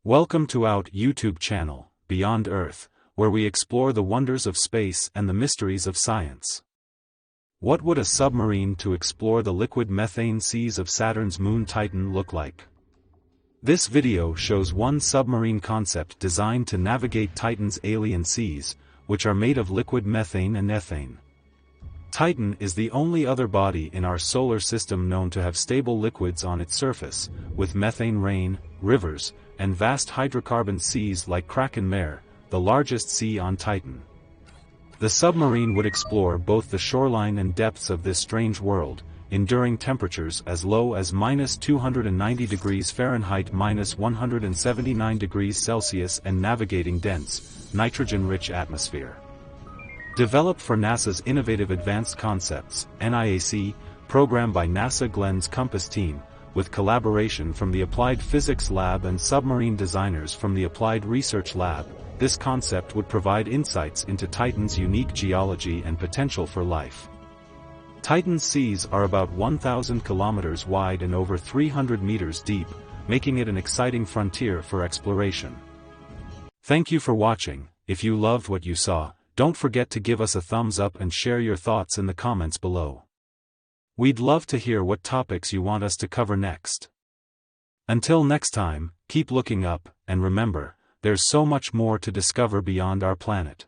Welcome to our YouTube channel, Beyond Earth, where we explore the wonders of space and the mysteries of science. What would a submarine to explore the liquid methane seas of Saturn's moon Titan look like? This video shows one submarine concept designed to navigate Titan's alien seas, which are made of liquid methane and ethane. Titan is the only other body in our solar system known to have stable liquids on its surface, with methane rain, rivers, and vast hydrocarbon seas like Kraken Mare, the largest sea on Titan. The submarine would explore both the shoreline and depths of this strange world, enduring temperatures as low as -290 degrees Fahrenheit -179 degrees Celsius and navigating dense, nitrogen-rich atmosphere. Developed for NASA's Innovative Advanced Concepts (NIAC) program by NASA Glenn's Compass team, with collaboration from the Applied Physics Lab and submarine designers from the Applied Research Lab, this concept would provide insights into Titan's unique geology and potential for life. Titan's seas are about 1,000 kilometers wide and over 300 meters deep, making it an exciting frontier for exploration. Thank you for watching. If you loved what you saw, don't forget to give us a thumbs up and share your thoughts in the comments below. We'd love to hear what topics you want us to cover next. Until next time, keep looking up, and remember, there's so much more to discover beyond our planet.